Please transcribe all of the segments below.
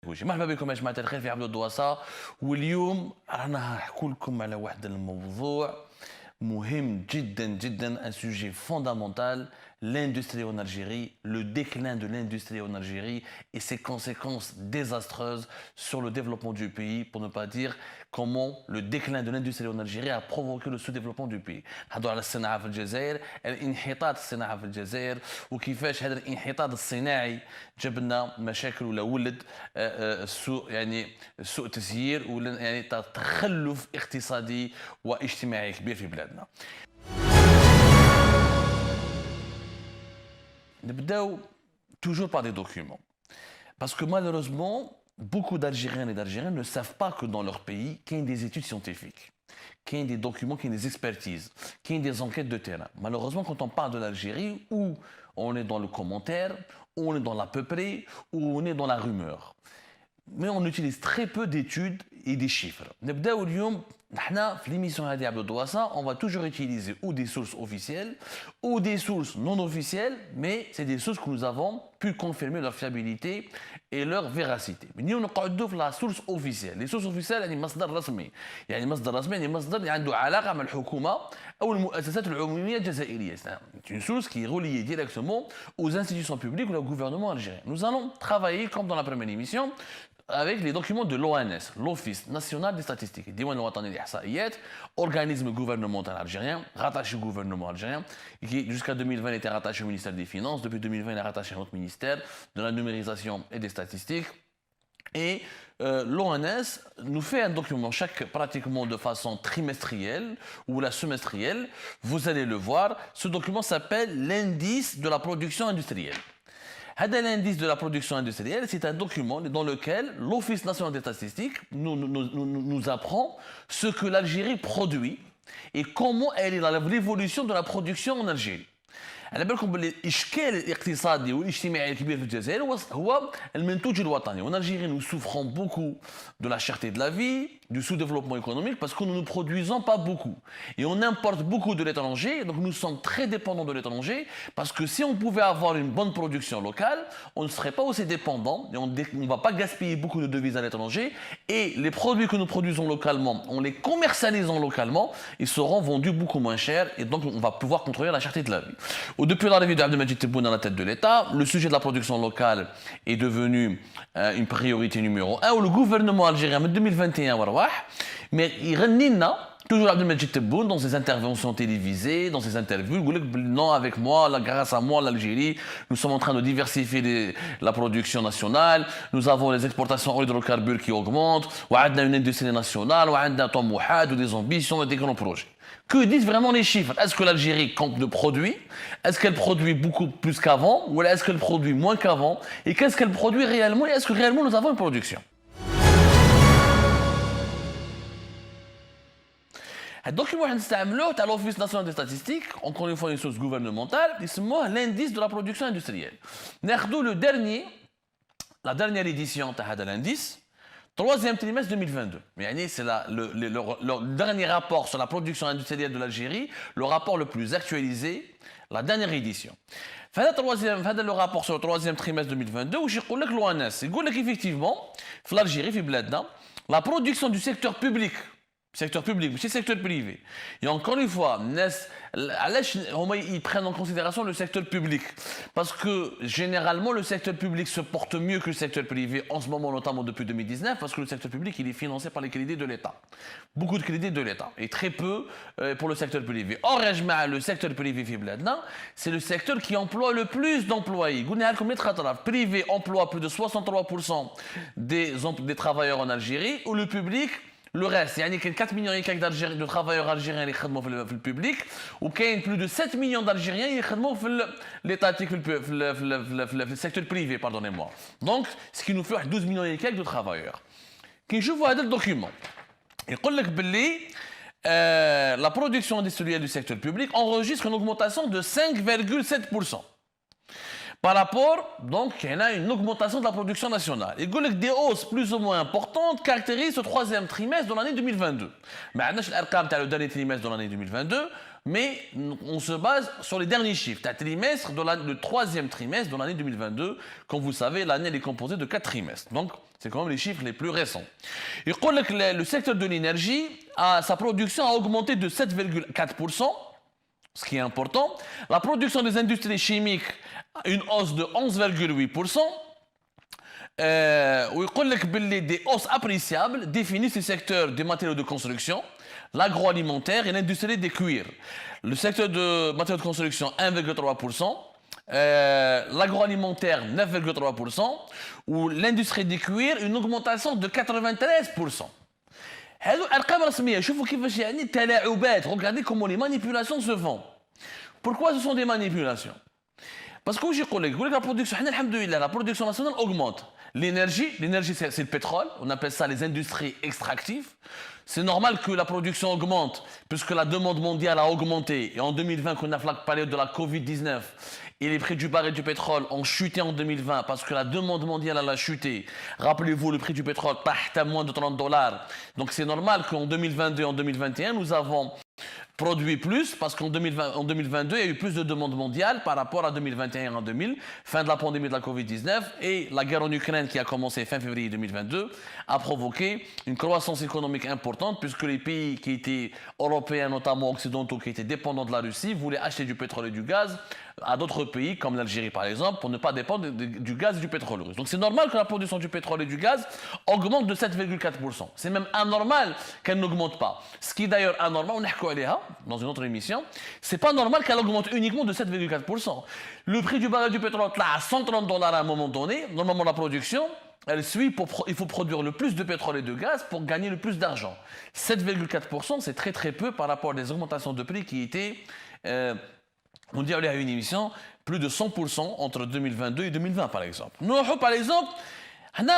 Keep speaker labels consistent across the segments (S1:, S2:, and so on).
S1: بوجي. مرحبا بكم يا جماعة الخير في عبد الدواسة، واليوم رانا نحكوا لكم على واحد الموضوع مهم جدا جدا, un sujet fondamental, l'industrie en Algérie, le déclin de l'industrie en Algérie et ses conséquences désastreuses sur le développement du pays, pour ne pas dire comment le déclin de l'industrie en Algérie a provoqué le sous-développement du pays. نحكوا على الصناعة في الجزائر, انحطاط الصناعة في الجزائر, وكيفاش هذا الانحطاط الصناعي جاب لنا مشاكل ولا ولد سوء تسيير ولا يعني تخلف اقتصادي واجتماعي كبير في بلادنا. نبداو toujours par des documents. Parce que malheureusement, beaucoup d'Algériens et d'Algériens ne savent pas que dans leur pays, qu'il y a des études scientifiques, qu'il y a des documents, qu'il y a des expertises, qu'il y a des enquêtes de terrain. Malheureusement, quand on parle de l'Algérie, où on est dans le commentaire, où on est dans l'à peu près, où on est dans la rumeur. Mais on utilise très peu d'études et des chiffres. نبداو اليوم نحنا في l'émission هذه عبد الدواسة, on va toujours utiliser ou des sources officielles ou des sources non officielles, mais c'est des sources que nous avons pu confirmer leur fiabilité et leur véracité. اليوم نقعدوا في la source officielle. Les sources officielles يعني مصدر رسمي, يعني مصدر رسمي يعني مصدر عنده علاقة مع الحكومة أو المؤسسات العمومية الجزائرية. C'est une source qui est reliée directement aux institutions publiques ou au gouvernement algérien. Nous allons travailler comme dans la première émission avec les documents de l'ONS, l'Office national des statistiques, Diwan Ouattani l'Ihsaïyat, organisme gouvernemental algérien, rattaché au gouvernement algérien, qui jusqu'à 2020 était rattaché au ministère des Finances, depuis 2020 il est rattaché à notre ministère de la numérisation et des statistiques. Et l'ONS nous fait un document pratiquement de façon trimestrielle ou la semestrielle. Vous allez le voir, ce document s'appelle l'indice de la production industrielle. L'indice de la production industrielle, c'est un document dans lequel l'Office national des statistiques nous apprend ce que l'Algérie produit et comment elle est dans l'évolution de la production en Algérie. على بالكم باللي الاشكال الاقتصادي والاجتماعي الكبير في الجزائر هو المنتوج الوطني. En Algérie, nous souffrons beaucoup de la cherté de la vie, du sous-développement économique parce que nous ne produisons pas beaucoup et on importe beaucoup de l'étranger, donc nous sommes très dépendants de l'étranger parce que si on pouvait avoir une bonne production locale, on ne serait pas aussi dépendant et on ne va pas gaspiller beaucoup de devises à l'étranger et les produits que nous produisons localement, en les commercialisant localement, ils seront vendus beaucoup moins cher et donc on va pouvoir contrôler la cherté de la vie. Depuis l'arrivée d'Abdelmadjid Tebboune à la tête de l'État, le sujet de la production locale est devenu une priorité numéro 1 où le gouvernement algérien en 2021, mais il renina toujours Abdelmadjid Tebboune dans ses interventions télévisées, dans ses interviews, il dit non, avec moi, grâce à moi, l'Algérie, nous sommes en train de diversifier la production nationale, nous avons les exportations hydrocarbures qui augmentent, on a une industrie nationale, on a un tamouhat, des ambitions et des grands projets. Que disent vraiment les chiffres? Est-ce que l'Algérie compte de produits? Est-ce qu'elle produit beaucoup plus qu'avant? Ou est-ce qu'elle produit moins qu'avant? Et qu'est-ce qu'elle produit réellement? Et est-ce que réellement nous avons une production? Donc, il y a l'Office national des statistiques, encore une fois une source gouvernementale, c'est l'indice de la production industrielle. Nous avons la dernière édition de l'indice, troisième trimestre 2022. C'est le dernier rapport sur la production industrielle de l'Algérie, le rapport le plus actualisé, la dernière édition. Le rapport sur le troisième trimestre 2022, où je dis que l'ONS, il dit qu'effectivement, en Algérie, la production du secteur public, mais c'est secteur privé. Et encore une fois, ils prennent en considération le secteur public. Parce que généralement, le secteur public se porte mieux que le secteur privé, en ce moment notamment depuis 2019, parce que le secteur public il est financé par les crédits de l'État. Beaucoup de crédits de l'État, et très peu pour le secteur privé. Or, le secteur privé, c'est le secteur qui emploie le plus d'employés. Le privé emploie plus de 63% des travailleurs en Algérie, ou le public, le reste, il y a 4 millions et quelques de travailleurs algériens qui travaillent dans le public, ou il y a plus de 7 millions d'Algériens qui travaillent dans le secteur privé, pardonnez-moi. Donc, ce qui nous fait 12 millions et quelques de travailleurs. Quand je vois ce document, il dit que la production industrielle du secteur public enregistre une augmentation de 5,7%. Par rapport, donc, il y a une augmentation de la production nationale. Il dit que des hausses plus ou moins importantes caractérisent ce troisième trimestre de l'année 2022. Mais le dernier trimestre de l'année 2022, mais on se base sur les derniers chiffres. Trimestre le troisième trimestre de l'année 2022. Comme vous savez, l'année est composée de 4 trimestres. Donc, c'est quand même les chiffres les plus récents. Il dit que le secteur de l'énergie, sa production a augmenté de 7,4%, ce qui est important. La production des industries chimiques a une hausse de 11,8%. ويقول لك باللي des hausses appréciables définissent les secteurs des matériaux de construction, l'agroalimentaire et l'industrie des cuirs. Le secteur de matériaux de construction 1,3%, l'agroalimentaire 9,3% ou l'industrie des cuirs une augmentation de 93%. هذو ارقام رسميه. شوفوا كيفاش يعني التلاعبات. Regardez comment les manipulations se font. Pourquoi ce sont des manipulations? Parce que la production, la production nationale augmente. L'énergie, c'est le pétrole, on appelle ça les industries extractives. C'est normal que la production augmente, puisque la demande mondiale a augmenté. Et en 2020, qu'on a la période de la Covid-19, et les prix du baril du pétrole ont chuté en 2020 parce que la demande mondiale a chuté. Rappelez-vous, le prix du pétrole est à moins de $30. Donc c'est normal qu'en 2022 et en 2021, nous avons produit plus parce qu'en 2022, il y a eu plus de demandes mondiales par rapport à 2021 et en 2000, fin de la pandémie de la Covid-19 et la guerre en Ukraine qui a commencé fin février 2022 a provoqué une croissance économique importante puisque les pays qui étaient européens, notamment occidentaux, qui étaient dépendants de la Russie, voulaient acheter du pétrole et du gaz à d'autres pays comme l'Algérie par exemple pour ne pas dépendre du gaz et du pétrole russe. Donc c'est normal que la production du pétrole et du gaz augmente de 7,4%. C'est même anormal qu'elle n'augmente pas. Ce qui est d'ailleurs anormal, on a dans une autre émission, c'est pas normal qu'elle augmente uniquement de 7,4%. Le prix du baril du pétrole là à $130 à un moment donné, normalement la production, elle suit, il faut produire le plus de pétrole et de gaz pour gagner le plus d'argent. 7,4%, c'est très très peu par rapport à des augmentations de prix qui étaient, on dit à une émission, plus de 100% entre 2022 et 2020 par exemple. Nous, par exemple,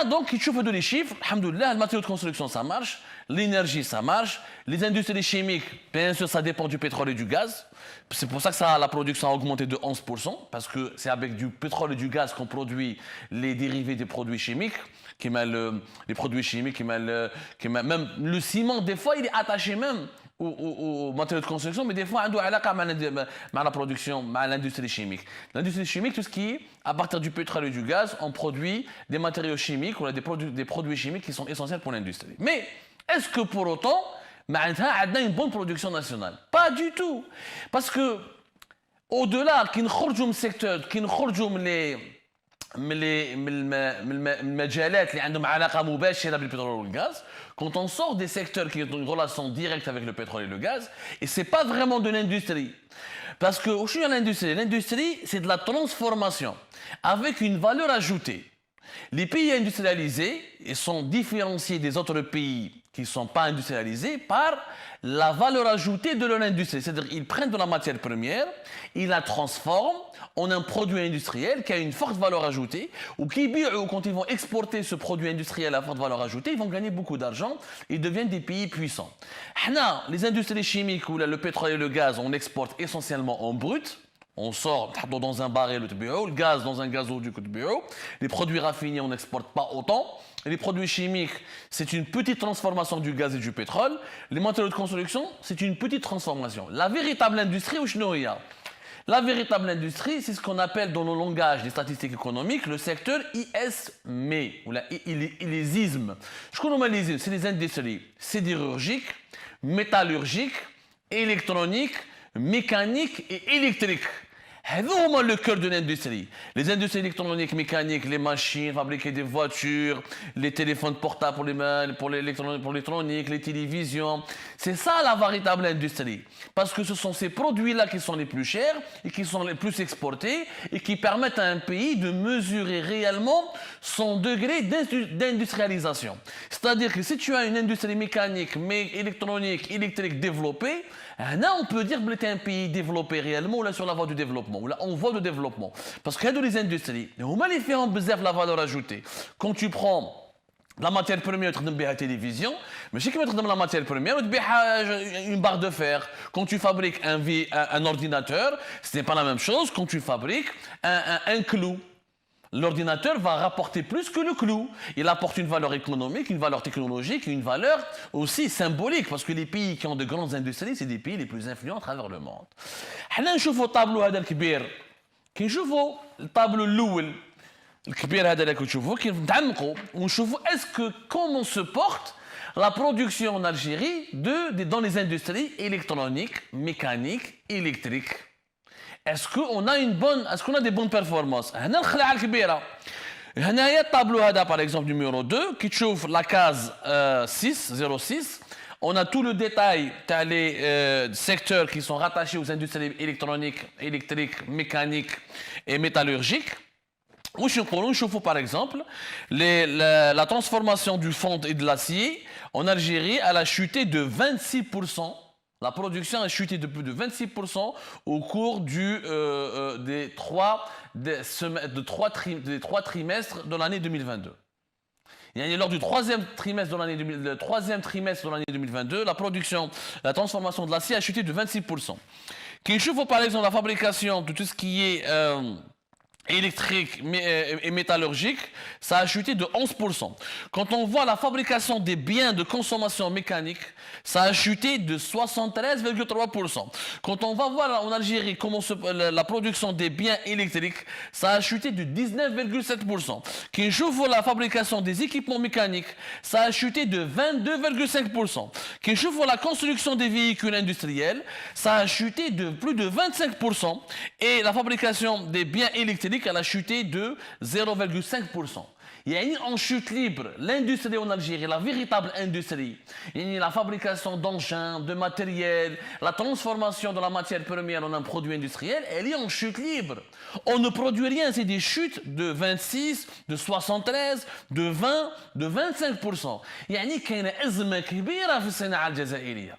S1: donc, il chauffe les chiffres, alhamdoulilah, le matériau de construction ça marche, l'énergie ça marche, les industries chimiques, bien sûr ça dépend du pétrole et du gaz. C'est pour ça que la production a augmenté de 11%, parce que c'est avec du pétrole et du gaz qu'on produit les dérivés des produits chimiques, les produits chimiques, même le ciment, des fois il est attaché même aux matériaux de construction, mais des fois, il y a la production, l'industrie chimique. L'industrie chimique, tout ce qui est, à partir du pétrole et du gaz, on produit des matériaux chimiques ou des produits chimiques qui sont essentiels pour l'industrie. Mais est-ce que pour autant, on a une bonne production nationale? Pas du tout. Parce que, au-delà, qui nous sortent secteur, qui nous sortent من المجالات اللي عندهم علاقه مباشره بالبترول والغاز, quand on sort des secteurs qui ont une relation directe avec le pétrole et le gaz, et c'est pas vraiment de l'industrie. Parce que l'industrie, c'est de la transformation avec une valeur ajoutée. Les pays industrialisés sont différenciés des autres pays qui ne sont pas industrialisés par la valeur ajoutée de leur industrie. C'est-à-dire qu'ils prennent de la matière première, ils la transforment en un produit industriel qui a une forte valeur ajoutée, ou quand ils vont exporter ce produit industriel à forte valeur ajoutée, ils vont gagner beaucoup d'argent et deviennent des pays puissants. Les industries chimiques où le pétrole et le gaz, on exporte essentiellement en brut. On sort dans un baril le gaz dans un gazoduc les produits raffinés, on n'exporte pas autant. Les produits chimiques, c'est une petite transformation du gaz et du pétrole. Les matériaux de construction, c'est une petite transformation. La véritable industrie, la véritable industrie, c'est ce qu'on appelle dans le langage des statistiques économiques le secteur ISME, ou la ISISM. C'est les industries sidérurgiques, métallurgiques, électroniques, mécaniques et électriques. C'est vraiment le cœur de l'industrie. Les industries électroniques, mécaniques, les machines, fabriquer des voitures, les téléphones portables pour l'électronique, les télévisions. C'est ça la véritable industrie. Parce que ce sont ces produits-là qui sont les plus chers et qui sont les plus exportés et qui permettent à un pays de mesurer réellement son degré d'industrialisation. C'est-à-dire que si tu as une industrie mécanique, électronique, électrique développée, là, on peut dire que tu es un pays développé réellement ou là sur la voie du développement, ou là en voie de développement. Parce qu'il y a des industries, on les fait en bezef la valeur ajoutée. Quand tu prends la matière première, tu as la télévision, mais si tu mets la matière première, tu as une barre de fer. Quand tu fabriques un ordinateur, ce n'est pas la même chose quand tu fabriques un clou. L'ordinateur va rapporter plus que le clou. Il apporte une valeur économique, une valeur technologique, une valeur aussi symbolique, parce que les pays qui ont de grandes industries, c'est des pays les plus influents à travers le monde. حنا نشوفوا الطابلو هذا الكبير كي نشوفوا الطابلو الاول الكبير هذا اللي كتشوفوه كي نتعمقوا ونشوفوا اسكو كومون se porte la production en Algérie dans les industries électroniques, mécaniques, électriques. Est-ce qu'on a des bonnes performances? هنا الخلعة الكبيرة. هنايا الطابلو هذا par exemple numéro 2 qui تشوف la case 06. On a tout le détail dans les secteurs qui sont rattachés aux industries électroniques, électriques, mécaniques et métallurgiques. Où par exemple la transformation du fonte et de l'acier en Algérie, elle a chuté de 26%. La production a chuté de plus de 26% au cours des trois trimestres de l'année 2022. Et lors du troisième trimestre de l'année 2022, la transformation de l'acier a chuté de 26%. Qui chauffe par exemple la fabrication de tout ce qui est électrique et métallurgique, ça a chuté de 11%. Quand on voit la fabrication des biens de consommation mécanique, ça a chuté de 73,3%. Quand on va voir en Algérie comment la production des biens électriques, ça a chuté de 19,7%. Quand on voit la fabrication des équipements mécaniques, ça a chuté de 22,5%. Quand on voit la construction des véhicules industriels, ça a chuté de plus de 25%. Et la fabrication des biens électriques, elle a chuté de 0,5%. Il y a en chute libre l'industrie en Algérie, la véritable industrie. Il y a la fabrication d'engins, de matériel, la transformation de la matière première en un produit industriel, elle est en chute libre. On ne produit rien, c'est des chutes de 26, de 73, de 20, de 25%. يعني كاينة أزمة كبيرة في الصناعة الجزائرية.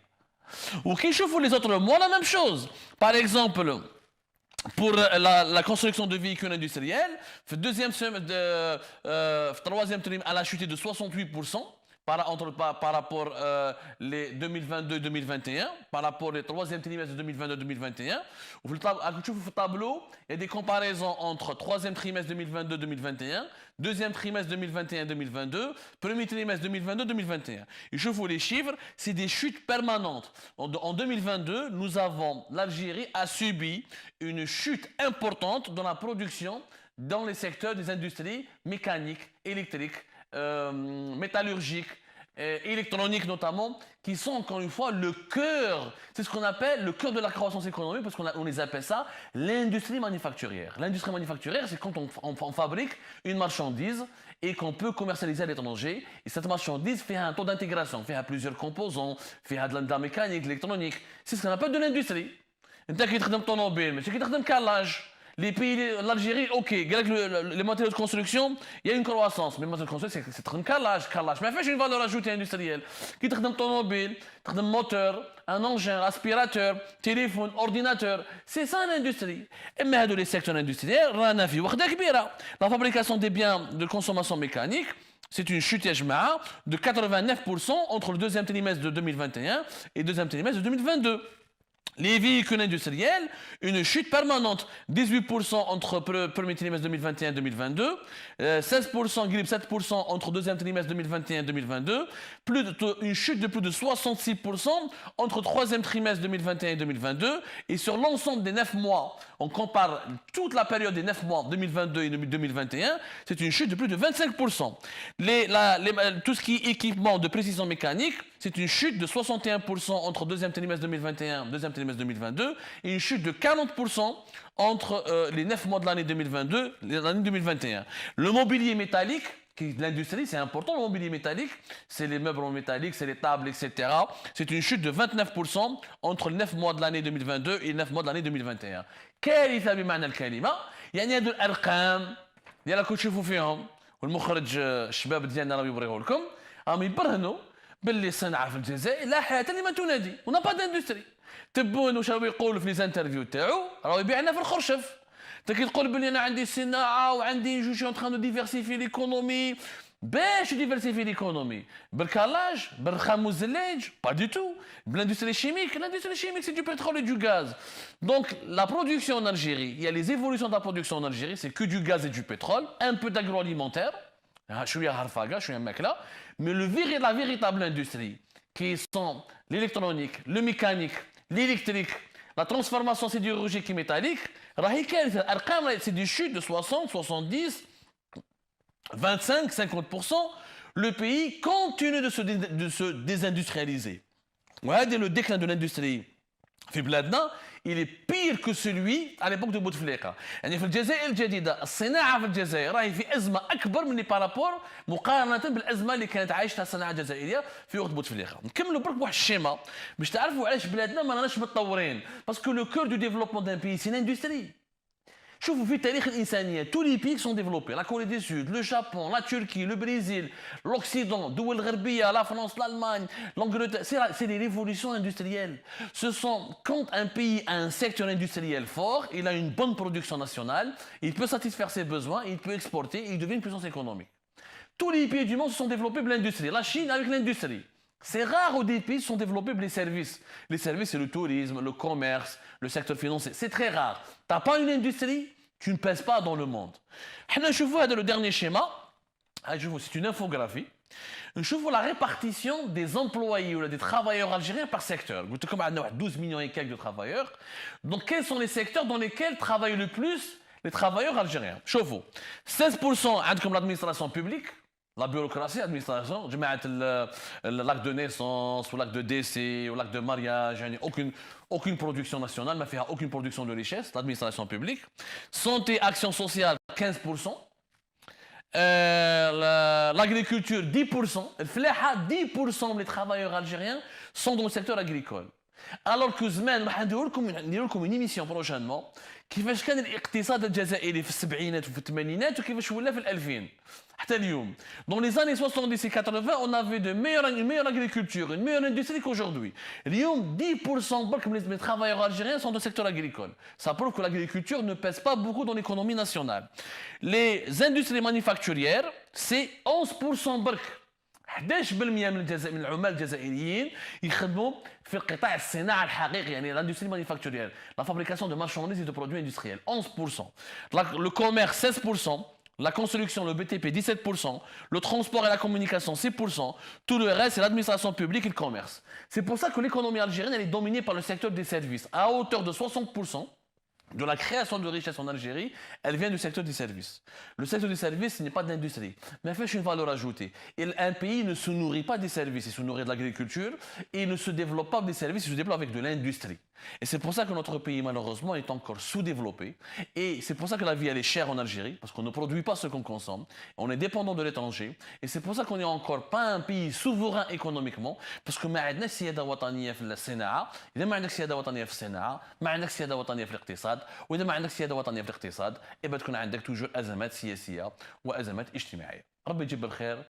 S1: وكي نشوفوا les autres mois, la même chose. Par exemple, pour la construction de véhicules industriels, troisième trimestre, elle a chuté de 68% par rapport les 2022-2021, par rapport au troisième trimestre de 2022-2021. Vous voyez le tableau, il y a des comparaisons entre troisième trimestre 2022-2021, deuxième trimestre 2021-2022, premier trimestre 2022-2021. Et je vous les chiffres, c'est des chutes permanentes. En 2022, l'Algérie a subi une chute importante dans la production dans les secteurs des industries mécaniques, électriques, métallurgiques, électroniques notamment, qui sont encore une fois le cœur, c'est ce qu'on appelle le cœur de la croissance économique, parce qu'on les appelle ça l'industrie manufacturière. L'industrie manufacturière, c'est quand on fabrique une marchandise et qu'on peut commercialiser à l'étranger, et cette marchandise fait un taux d'intégration, fait à plusieurs composants, fait à de la mécanique, de l'électronique. C'est ce qu'on appelle de l'industrie. انت كي تخدم طوموبيل ماشي كي تخدم كالاج. Les pays, l'Algérie, ok, les matériaux de construction, il y a une croissance, mais les matériaux de construction, c'est un calage, mais fait une valeur ajoutée industrielle. Qui te donne automobile, te donne moteur, un engin, aspirateur, téléphone, ordinateur, c'est ça l'industrie. Et mais dans les secteurs industriels, la fabrication des biens de consommation mécanique, c'est une chute de 89% entre le deuxième trimestre de 2021 et le deuxième trimestre de 2022. Les véhicules industriels, une chute permanente, 18% entre le premier trimestre 2021 et 2022, 7% entre le deuxième trimestre 2021 et 2022, une chute de plus de 66% entre le troisième trimestre 2021 et 2022, et sur l'ensemble des 9 mois, on compare toute la période des 9 mois 2022 et 2021, c'est une chute de plus de 25%. Tout ce qui est équipement de précision mécanique, c'est une chute de 61% entre le deuxième trimestre 2021 et le deuxième trimestre 2022 et une chute de 40% entre les 9 mois de l'année 2022 et l'année 2021. Le mobilier métallique, l'industrie, c'est important, le mobilier métallique, c'est les meubles en métallique, c'est les tables, etc. C'est une chute de 29% entre les 9 mois de l'année 2022 et les 9 mois de l'année 2021. كارثة بمعنى الكلمة، يعني هذو الأرقام ديالكم تشوفوا فيهم والمخرج الشباب ديالنا راه يوريه لكم راهم يبرهنوا باللي الصناعه في الجزائر لا حياه لمن تنادي ونا با داندستري. تبون واش راهو يقول في لي انترفيو تاعو راهو يبيعنا في الخرشف. انت كي تقول بلي انا عندي صناعه وعندي جو شي اون تران دو ديفيرسيفي ليكونومي باش diversifier l'économie. بالكالاج بالرخام والزلاج pas du tout. L'industrie chimique c'est du pétrole et du gaz. Donc la production en Algérie, il y a les évolutions de la production en Algérie, c'est que du gaz et du pétrole, un peu d'agroalimentaire, شوية harfaga, شوية ماكلة, mais la véritable industrie qui sont l'électronique, le mécanique, l'électrique, la transformation sidérurgique et métallique, c'est des chutes de 60, 70, 25, 50%. Le pays continue de se désindustrialiser. Le déclin de l'industrie في بلادنا il est pire que celui à l'époque de بوتفليقه. يعني في الجزائر الجديده الصناعه في الجزائر راهي في ازمه اكبر من بارابور مقارنه بالازمه اللي كانت عايشتها الصناعه الجزائريه في وقت بوتفليقه. نكملوا برك بواحد الشيما باش تعرفوا علاش بلادنا ما راناش متطورين. باسكو لو كور دو ديفلوبمون دان بيي سي لاندستري. شوفوا في تاريخ الإنسانية tous les pays qui sont développés, la Corée du Sud, le Japon, la Turquie, le Brésil, l'Occident, الدول الغربية, la France, l'Allemagne, l'Angleterre, c'est des révolutions industrielles. Ce sont quand un pays a un secteur industriel fort, il a une bonne production nationale, il peut satisfaire ses besoins, il peut exporter, il devient une puissance économique. Tous les pays du monde se sont développés pour l'industrie. La Chine avec l'industrie. C'est rare où des pays se sont développés pour les services. Les services, c'est le tourisme, le commerce, le secteur financier. C'est très rare. Tu n'as pas une industrie, tu ne pèses pas dans le monde. Je vois le dernier schéma. C'est une infographie. Je vois la répartition des employés ou des travailleurs algériens par secteur. Comme on a 12 millions et quelques de travailleurs. Donc, quels sont les secteurs dans lesquels travaillent le plus les travailleurs algériens? Chauffe-vous. 16% comme l'administration publique. La bureaucratie, l'administration, l'acte de naissance, ou l'acte de décès, ou l'acte de mariage, aucune production nationale, mais aucune production de richesse, l'administration publique. Santé, action sociale, 15%. L'agriculture, 10%. Le fléha, 10% des travailleurs algériens sont dans le secteur agricole. Alors que زمان راح ندير لكم une émission prochainement كيفاش كان الاقتصاد الجزائري في السبعينات وفي الثمانينات وكيفاش ولا في الألفين حتى اليوم. Dans les années 70 et 80, on avait une meilleure agriculture, une meilleure industrie qu'aujourd'hui. اليوم 10% برك من les travailleurs algériens sont dans le secteur agricole. Ça prouve que l'agriculture ne pèse pas beaucoup dans l'économie nationale. Les industries manufacturières, c'est 11% برك. 11% من العمال الجزائريين يخدموا في القطاع الصناعي الحقيقي يعني l'industrie manufacturière, la fabrication de marchandises et de produits industriels, 11%. Le commerce, 16%. La construction, le BTP, 17%. Le transport et la communication, 6%. Tout le reste, c'est l'administration publique et le commerce. C'est pour ça que l'économie algérienne elle est dominée par le secteur des services. À hauteur de 60%. De la création de richesse en Algérie, elle vient du secteur des services. Le secteur des services, ce n'est pas de l'industrie, mais fait une valeur ajoutée. Et un pays ne se nourrit pas des services, il se nourrit de l'agriculture, et il ne se développe pas des services, il se développe avec de l'industrie. Et c'est pour ça que notre pays, malheureusement, est encore sous-développé. Et c'est pour ça que la vie, elle est chère en Algérie, parce qu'on ne produit pas ce qu'on consomme. On est dépendant de l'étranger. Et c'est pour ça qu'on n'est encore pas un pays souverain économiquement, parce que ما عندناش سيادة وطنية في الصناعة. إذا ما عندك سيادة وطنية في الصناعة، ما عندك سيادة وطنية في الاقتصاد، وإذا ما عندك سيادة وطنية في الاقتصاد، يبقى تكون عندك توجور أزمات سياسية وأزمات اجتماعية. ربي يجيب الخير.